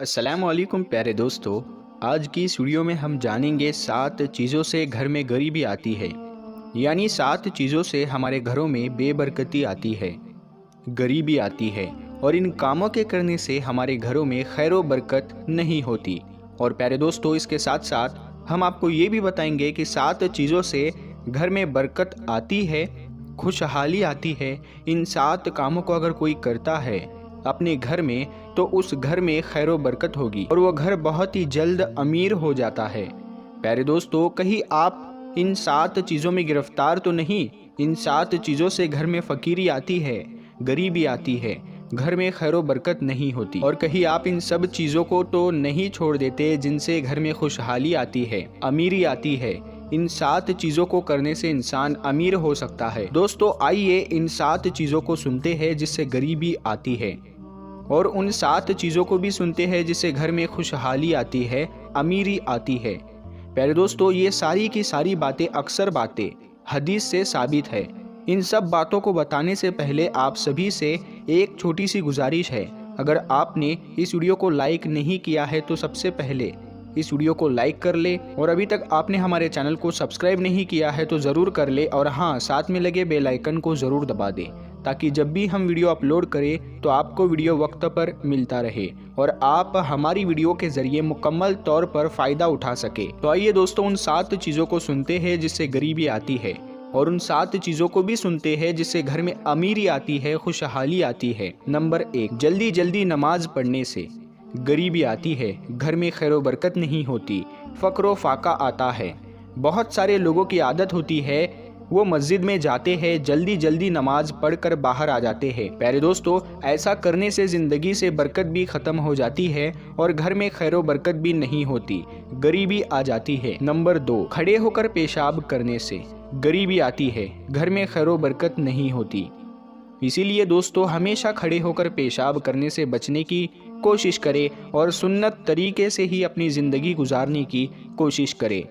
السلام علیکم پیارے دوستو، آج کی اس ویڈیو میں ہم جانیں گے 7 چیزوں سے گھر میں غریبی آتی ہے، یعنی 7 چیزوں سے ہمارے گھروں میں بے برکتی آتی ہے، غریبی آتی ہے اور ان کاموں کے کرنے سے ہمارے گھروں میں خیر و برکت نہیں ہوتی۔ اور پیارے دوستو، اس کے ساتھ ساتھ ہم آپ کو یہ بھی بتائیں گے کہ 7 چیزوں سے گھر میں برکت آتی ہے، خوشحالی آتی ہے۔ ان 7 کاموں کو اگر کوئی کرتا ہے اپنے گھر میں تو اس گھر میں خیر و برکت ہوگی اور وہ گھر بہت ہی جلد امیر ہو جاتا ہے۔ پیارے دوستو، کہیں آپ ان 7 چیزوں میں گرفتار تو نہیں؟ ان 7 چیزوں سے گھر میں فقیری آتی ہے، غریبی آتی ہے، گھر میں خیر و برکت نہیں ہوتی، اور کہیں آپ ان سب چیزوں کو تو نہیں چھوڑ دیتے جن سے گھر میں خوشحالی آتی ہے، امیری آتی ہے۔ ان 7 چیزوں کو کرنے سے انسان امیر ہو سکتا ہے۔ دوستو، آئیے ان 7 چیزوں کو سنتے ہیں جس سے غریبی آتی ہے، اور ان 7 چیزوں کو بھی سنتے ہیں جس سے گھر میں خوشحالی آتی ہے، امیری آتی ہے۔ پیارے دوستو، یہ ساری کی ساری باتیں اکثر باتیں حدیث سے ثابت ہے۔ ان سب باتوں کو بتانے سے پہلے آپ سبھی سے ایک چھوٹی سی گزارش ہے، اگر آپ نے اس ویڈیو کو لائک نہیں کیا ہے تو سب سے پہلے اس ویڈیو کو لائک کر لے، اور ابھی تک آپ نے ہمارے چینل کو سبسکرائب نہیں کیا ہے تو ضرور کر لے، اور ہاں، ساتھ میں لگے بیل آئیکن کو ضرور دبا دیں تاکہ جب بھی ہم ویڈیو اپلوڈ کریں تو آپ کو ویڈیو وقت پر ملتا رہے اور آپ ہماری ویڈیو کے ذریعے مکمل طور پر فائدہ اٹھا سکے۔ تو آئیے دوستو، ان 7 چیزوں کو سنتے ہیں جس سے غریبی آتی ہے، اور ان 7 چیزوں کو بھی سنتے ہیں جس سے گھر میں امیری آتی ہے، خوشحالی آتی ہے۔ نمبر 1، جلدی جلدی نماز پڑھنے سے غریبی آتی ہے، گھر میں خیر و برکت نہیں ہوتی، فقر و فاقہ آتا ہے۔ بہت سارے لوگوں کی عادت ہوتی ہے، وہ مسجد میں جاتے ہیں، جلدی جلدی نماز پڑھ کر باہر آ جاتے ہیں۔ پیارے دوستو، ایسا کرنے سے زندگی سے برکت بھی ختم ہو جاتی ہے اور گھر میں خیر و برکت بھی نہیں ہوتی، غریبی آ جاتی ہے۔ نمبر 2، کھڑے ہو کر پیشاب کرنے سے غریبی آتی ہے، گھر میں خیر و برکت نہیں ہوتی۔ اسی لیے دوستو، ہمیشہ کھڑے ہو کر پیشاب کرنے سے بچنے کی کوشش کرے اور سنت طریقے سے ہی اپنی زندگی گزارنے کی کوشش کرے۔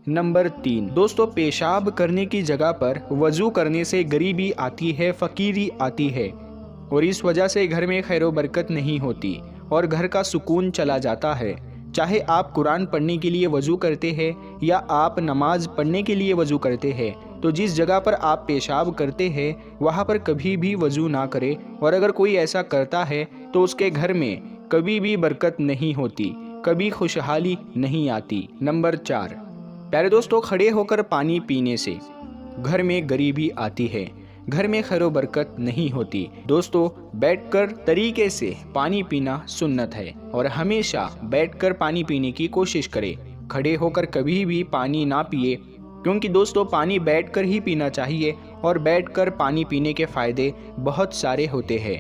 نمبر 3، دوستو، پیشاب کرنے کی جگہ پر وضو کرنے سے غریبی آتی ہے، فقیری آتی ہے، اور اس وجہ سے گھر میں خیر و برکت نہیں ہوتی اور گھر کا سکون چلا جاتا ہے۔ چاہے آپ قرآن پڑھنے کے لیے وضو کرتے ہیں یا آپ نماز پڑھنے کے لیے وضو کرتے ہیں، تو جس جگہ پر آپ پیشاب کرتے ہیں وہاں پر کبھی بھی وضو نہ کرے، اور اگر کوئی ایسا کرتا ہے تو اس کے گھر میں کبھی بھی برکت نہیں ہوتی، کبھی خوشحالی نہیں آتی۔ نمبر 4، پیارے دوستو، کھڑے ہو کر پانی پینے سے گھر میں غریبی آتی ہے، گھر میں خیر و برکت نہیں ہوتی۔ دوستو، بیٹھ کر طریقے سے پانی پینا سنت ہے، اور ہمیشہ بیٹھ کر پانی پینے کی کوشش کرے، کھڑے ہو کر کبھی بھی پانی نہ پیے، کیونکہ دوستو پانی بیٹھ کر ہی پینا چاہیے، اور بیٹھ کر پانی پینے کے فائدے بہت سارے ہوتے ہیں۔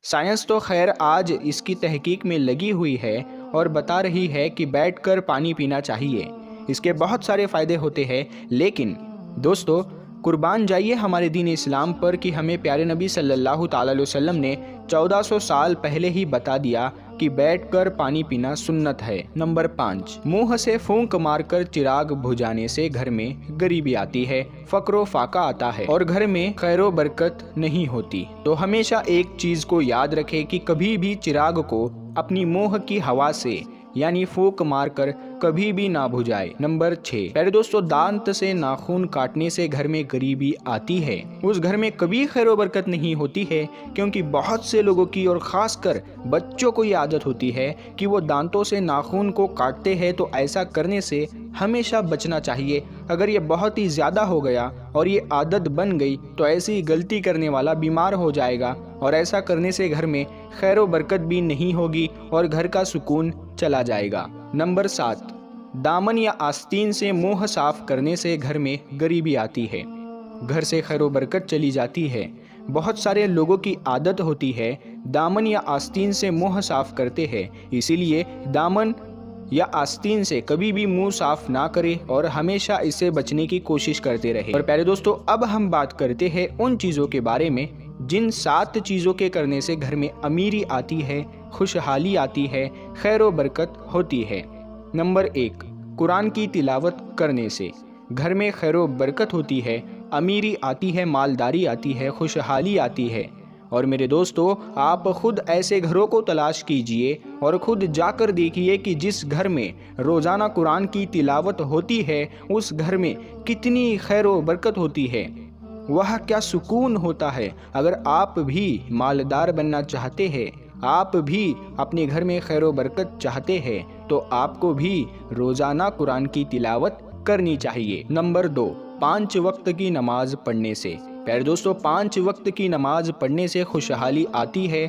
سائنس تو خیر آج اس کی تحقیق میں لگی ہوئی ہے اور بتا رہی ہے کہ بیٹھ کر پانی پینا چاہیے، اس کے بہت سارے فائدے ہوتے ہیں، لیکن دوستو قربان جائیے ہمارے دین اسلام پر کہ ہمیں پیارے نبی صلی اللہ تعالی علیہ وسلم نے 1400 سال پہلے ہی بتا دیا کہ بیٹھ کر پانی پینا سنت ہے۔ نمبر 5، منہ سے پھونک مار کر چراغ بجھانے سے گھر میں غریبی آتی ہے، فقر و فاقہ آتا ہے اور گھر میں خیر و برکت نہیں ہوتی۔ تو ہمیشہ ایک چیز کو یاد رکھے کہ کبھی بھی چراغ کو اپنی منہ کی ہوا سے یعنی پھونک مار کر کبھی بھی نہ بجھائے۔ نمبر 6، پیارے دوستو، دانت سے ناخن کاٹنے سے گھر میں غریبی آتی ہے، اس گھر میں کبھی خیر و برکت نہیں ہوتی ہے، کیونکہ بہت سے لوگوں کی اور خاص کر بچوں کو یہ عادت ہوتی ہے کہ وہ دانتوں سے ناخن کو کاٹتے ہیں، تو ایسا کرنے سے ہمیشہ بچنا چاہیے۔ اگر یہ بہت ہی زیادہ ہو گیا اور یہ عادت بن گئی تو ایسی غلطی کرنے والا بیمار ہو جائے گا، اور ایسا کرنے سے گھر میں خیر و برکت بھی نہیں ہوگی اور گھر کا سکون چلا جائے گا۔ نمبر 7، دامن یا آستین سے منہ صاف کرنے سے گھر میں غریبی آتی ہے، گھر سے خیر و برکت چلی جاتی ہے۔ بہت سارے لوگوں کی عادت ہوتی ہے دامن یا آستین سے منہ صاف کرتے ہیں، اسی لیے دامن یا آستین سے کبھی بھی منہ صاف نہ کرے اور ہمیشہ اس سے بچنے کی کوشش کرتے رہے۔ اور پیارے دوستو، اب ہم بات کرتے ہیں ان چیزوں کے بارے میں جن 7 چیزوں کے کرنے سے گھر میں امیری آتی ہے، خوشحالی آتی ہے، خیر و برکت ہوتی ہے۔ نمبر 1، قرآن کی تلاوت کرنے سے گھر میں خیر و برکت ہوتی ہے، امیری آتی ہے، مالداری آتی ہے، خوشحالی آتی ہے، اور میرے دوستو، آپ خود ایسے گھروں کو تلاش کیجئے اور خود جا کر دیکھیے کہ جس گھر میں روزانہ قرآن کی تلاوت ہوتی ہے اس گھر میں کتنی خیر و برکت ہوتی ہے، وہاں کیا سکون ہوتا ہے۔ اگر آپ بھی مالدار بننا چاہتے ہیں، آپ بھی اپنے گھر میں خیر و برکت چاہتے ہیں، تو آپ کو بھی روزانہ قرآن کی تلاوت کرنی چاہیے۔ نمبر 2، 5 وقت کی نماز پڑھنے سے۔ پیارے دوستو، 5 وقت کی نماز پڑھنے سے خوشحالی آتی ہے،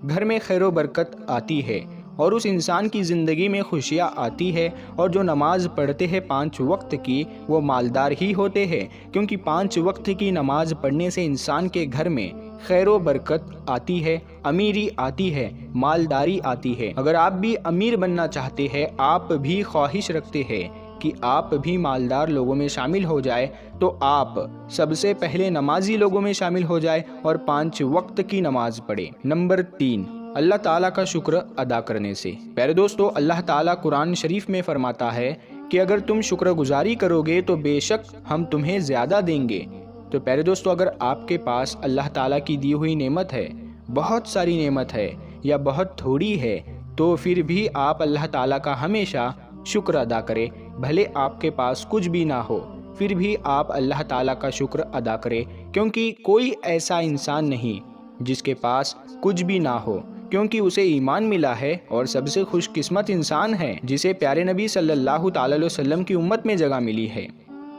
گھر میں خیر و برکت آتی ہے اور اس انسان کی زندگی میں خوشیاں آتی ہے۔ اور جو نماز پڑھتے ہیں 5 وقت کی، وہ مالدار ہی ہوتے ہیں، کیونکہ 5 وقت کی نماز پڑھنے سے انسان کے گھر میں خیر و برکت آتی ہے، امیری آتی ہے، مالداری آتی ہے۔ اگر آپ بھی امیر بننا چاہتے ہیں، آپ بھی خواہش رکھتے ہیں کہ آپ بھی مالدار لوگوں میں شامل ہو جائے، تو آپ سب سے پہلے نمازی لوگوں میں شامل ہو جائے اور 5 وقت کی نماز پڑھے۔ نمبر 3، اللہ تعالیٰ کا شکر ادا کرنے سے۔ پیارے دوستو، اللہ تعالیٰ قرآن شریف میں فرماتا ہے کہ اگر تم شکر گزاری کرو گے تو بے شک ہم تمہیں زیادہ دیں گے۔ تو پیارے دوستو، اگر آپ کے پاس اللہ تعالیٰ کی دی ہوئی نعمت ہے، بہت ساری نعمت ہے یا بہت تھوڑی ہے، تو پھر بھی آپ اللہ تعالیٰ کا ہمیشہ شکر ادا کریں۔ بھلے آپ کے پاس کچھ بھی نہ ہو، پھر بھی آپ اللہ تعالیٰ کا شکر ادا کریں، کیونکہ کوئی ایسا انسان نہیں جس کے پاس کچھ بھی نہ ہو، کیونکہ اسے ایمان ملا ہے، اور سب سے خوش قسمت انسان ہے جسے پیارے نبی صلی اللہ تعالیٰ علیہ وسلم کی امت میں جگہ ملی ہے۔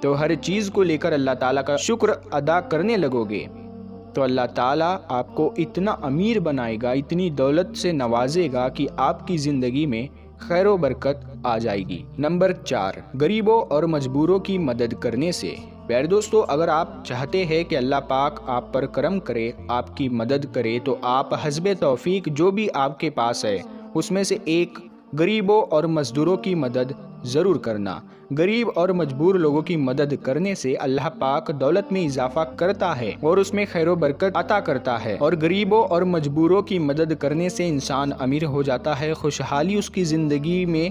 تو ہر چیز کو لے کر اللہ تعالیٰ کا شکر ادا کرنے لگو گے تو اللہ تعالیٰ آپ کو اتنا امیر بنائے گا، اتنی دولت سے نوازے گا کہ آپ کی زندگی میں خیر و برکت آ جائے گی۔ نمبر 4، غریبوں اور مجبوروں کی مدد کرنے سے۔ پیارے دوستو، اگر آپ چاہتے ہیں کہ اللہ پاک آپ پر کرم کرے، آپ کی مدد کرے، تو آپ حسب توفیق جو بھی آپ کے پاس ہے اس میں سے ایک غریبوں اور مزدوروں کی مدد ضرور کرنا۔ غریب اور مجبور لوگوں کی مدد کرنے سے اللہ پاک دولت میں اضافہ کرتا ہے اور اس میں خیر و برکت عطا کرتا ہے، اور غریبوں اور مجبوروں کی مدد کرنے سے انسان امیر ہو جاتا ہے، خوشحالی اس کی زندگی میں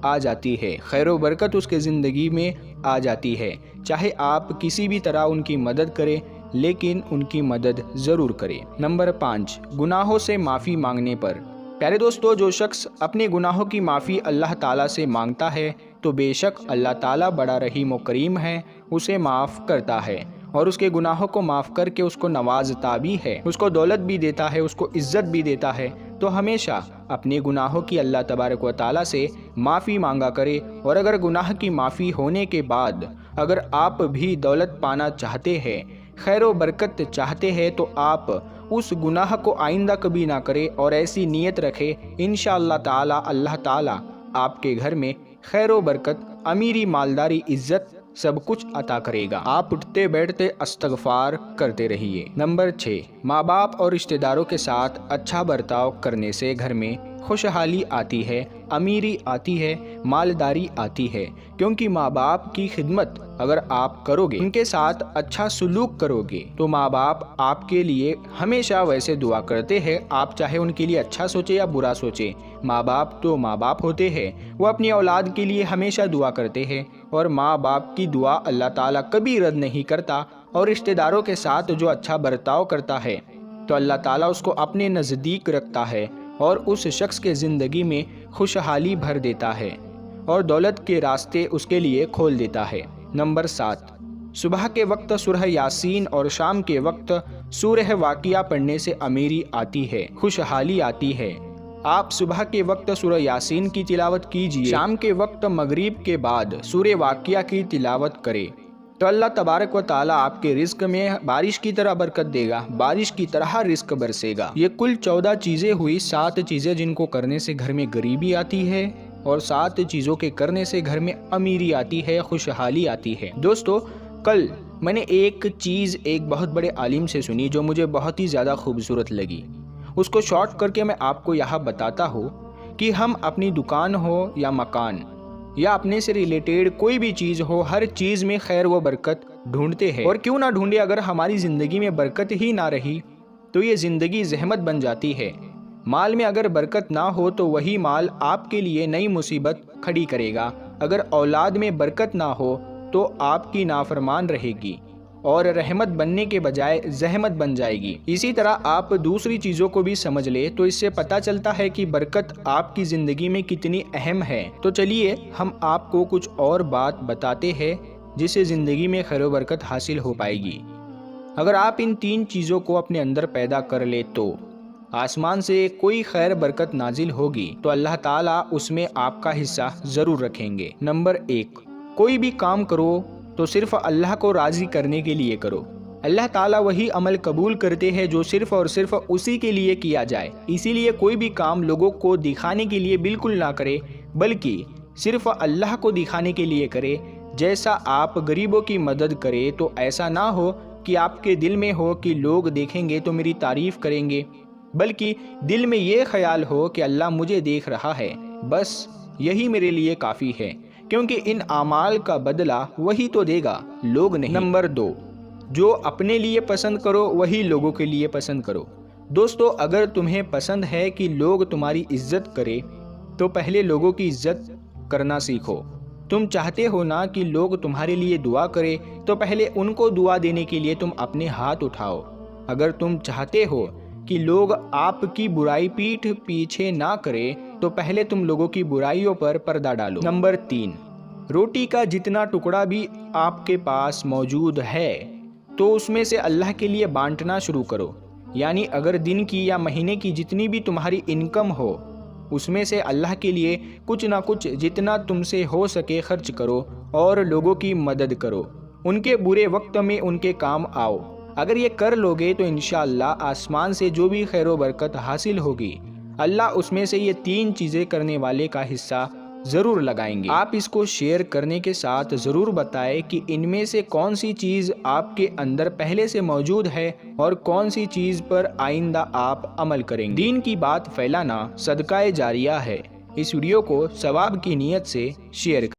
آ جاتی ہے، خیر و برکت اس کے زندگی میں آ جاتی ہے۔ چاہے آپ کسی بھی طرح ان کی مدد کریں، لیکن ان کی مدد ضرور کریں۔ نمبر 5، گناہوں سے معافی مانگنے پر۔ پیارے دوستو، جو شخص اپنے گناہوں کی معافی اللہ تعالیٰ سے مانگتا ہے تو بے شک اللہ تعالیٰ بڑا رحیم و کریم ہے، اسے معاف کرتا ہے اور اس کے گناہوں کو معاف کر کے اس کو نوازتا بھی ہے، اس کو دولت بھی دیتا ہے، اس کو عزت بھی دیتا ہے۔ تو ہمیشہ اپنے گناہوں کی اللہ تبارک و تعالیٰ سے معافی مانگا کرے، اور اگر گناہ کی معافی ہونے کے بعد اگر آپ بھی دولت پانا چاہتے ہیں، خیر و برکت چاہتے ہیں، تو آپ اس گناہ کو آئندہ کبھی نہ کرے اور ایسی نیت رکھے، انشاءاللہ تعالی اللہ تعالی آپ کے گھر میں خیر و برکت، امیری، مالداری، عزت سب کچھ عطا کرے گا۔ آپ اٹھتے بیٹھتے استغفار کرتے رہیے۔ نمبر 6، ماں باپ اور رشتہ داروں کے ساتھ اچھا برتاؤ کرنے سے گھر میں خوشحالی آتی ہے، امیری آتی ہے، مالداری آتی ہے، کیونکہ ماں باپ کی خدمت اگر آپ کرو گے، ان کے ساتھ اچھا سلوک کرو گے، تو ماں باپ آپ کے لیے ہمیشہ ویسے دعا کرتے ہیں، آپ چاہے ان کے لیے اچھا سوچے یا برا سوچے، ماں باپ تو ماں باپ ہوتے ہیں، وہ اپنی اولاد کے لیے ہمیشہ دعا کرتے ہیں، اور ماں باپ کی دعا اللہ تعالیٰ کبھی رد نہیں کرتا۔ اور رشتہ داروں کے ساتھ جو اچھا برتاؤ کرتا ہے تو اللہ تعالیٰ اس کو اپنے نزدیک رکھتا ہے اور اس شخص کے زندگی میں خوشحالی بھر دیتا ہے اور دولت کے راستے اس کے لیے کھول دیتا ہے۔ نمبر 7، صبح کے وقت سورہ یاسین اور شام کے وقت سورہ واقعہ پڑھنے سے امیری آتی ہے، خوشحالی آتی ہے۔ آپ صبح کے وقت سورہ یاسین کی تلاوت کیجئے، شام کے وقت مغرب کے بعد سورہ واقعہ کی تلاوت کرے، تو اللہ تبارک و تعالیٰ آپ کے رزق میں بارش کی طرح برکت دے گا، بارش کی طرح رزق برسے گا۔ یہ کل 14 چیزیں ہوئی، 7 چیزیں جن کو کرنے سے گھر میں غریبی آتی ہے، اور 7 چیزوں کے کرنے سے گھر میں امیری آتی ہے، خوشحالی آتی ہے۔ دوستو، کل میں نے ایک چیز ایک بہت بڑے عالم سے سنی جو مجھے بہت ہی زیادہ خوبصورت لگی، اس کو شارٹ کر کے میں آپ کو یہاں بتاتا ہوں کہ ہم اپنی دکان ہو یا مکان یا اپنے سے ریلیٹڈ کوئی بھی چیز ہو، ہر چیز میں خیر و برکت ڈھونڈتے ہیں، اور کیوں نہ ڈھونڈے، اگر ہماری زندگی میں برکت ہی نہ رہی تو یہ زندگی زحمت بن جاتی ہے۔ مال میں اگر برکت نہ ہو تو وہی مال آپ کے لیے نئی مصیبت کھڑی کرے گا، اگر اولاد میں برکت نہ ہو تو آپ کی نافرمان رہے گی، اور رحمت بننے کے بجائے زحمت بن جائے گی۔ اسی طرح آپ دوسری چیزوں کو بھی سمجھ لے تو اس سے پتہ چلتا ہے کہ برکت آپ کی زندگی میں کتنی اہم ہے۔ تو چلیے ہم آپ کو کچھ اور بات بتاتے ہیں جس سے زندگی میں خیر و برکت حاصل ہو پائے گی۔ اگر آپ ان 3 چیزوں کو اپنے اندر پیدا کر لے تو آسمان سے کوئی خیر برکت نازل ہوگی تو اللہ تعالیٰ اس میں آپ کا حصہ ضرور رکھیں گے۔ نمبر 1، کوئی بھی کام کرو تو صرف اللہ کو راضی کرنے کے لیے کرو۔ اللہ تعالیٰ وہی عمل قبول کرتے ہیں جو صرف اور صرف اسی کے لیے کیا جائے، اسی لیے کوئی بھی کام لوگوں کو دکھانے کے لیے بالکل نہ کرے، بلکہ صرف اللہ کو دکھانے کے لیے کرے۔ جیسا آپ غریبوں کی مدد کرے تو ایسا نہ ہو کہ آپ کے دل میں ہو کہ لوگ دیکھیں گے تو میری تعریف کریں گے، بلکہ دل میں یہ خیال ہو کہ اللہ مجھے دیکھ رہا ہے، بس یہی میرے لیے کافی ہے، کیونکہ ان اعمال کا بدلہ وہی تو دے گا، لوگ نہیں۔ نمبر 2، جو اپنے لیے پسند کرو وہی لوگوں کے لیے پسند کرو۔ دوستو، اگر تمہیں پسند ہے کہ لوگ تمہاری عزت کرے تو پہلے لوگوں کی عزت کرنا سیکھو۔ تم چاہتے ہو نا کہ لوگ تمہارے لیے دعا کرے تو پہلے ان کو دعا دینے کے لیے تم اپنے ہاتھ اٹھاؤ۔ اگر تم چاہتے ہو کہ لوگ آپ کی برائی پیٹھ پیچھے نہ کرے تو پہلے تم لوگوں کی برائیوں پر پردہ ڈالو۔ نمبر 3، روٹی کا جتنا ٹکڑا بھی آپ کے پاس موجود ہے تو اس میں سے اللہ کے لیے بانٹنا شروع کرو۔ یعنی اگر دن کی یا مہینے کی جتنی بھی تمہاری انکم ہو اس میں سے اللہ کے لیے کچھ نہ کچھ جتنا تم سے ہو سکے خرچ کرو اور لوگوں کی مدد کرو، ان کے برے وقت میں ان کے کام آؤ۔ اگر یہ کر لوگے تو انشاءاللہ آسمان سے جو بھی خیر و برکت حاصل ہوگی اللہ اس میں سے یہ 3 چیزیں کرنے والے کا حصہ ضرور لگائیں گے۔ آپ اس کو شیئر کرنے کے ساتھ ضرور بتائیں کہ ان میں سے کون سی چیز آپ کے اندر پہلے سے موجود ہے اور کون سی چیز پر آئندہ آپ عمل کریں گے۔ دین کی بات پھیلانا صدقہ جاریہ ہے۔ اس ویڈیو کو ثواب کی نیت سے شیئر کریں۔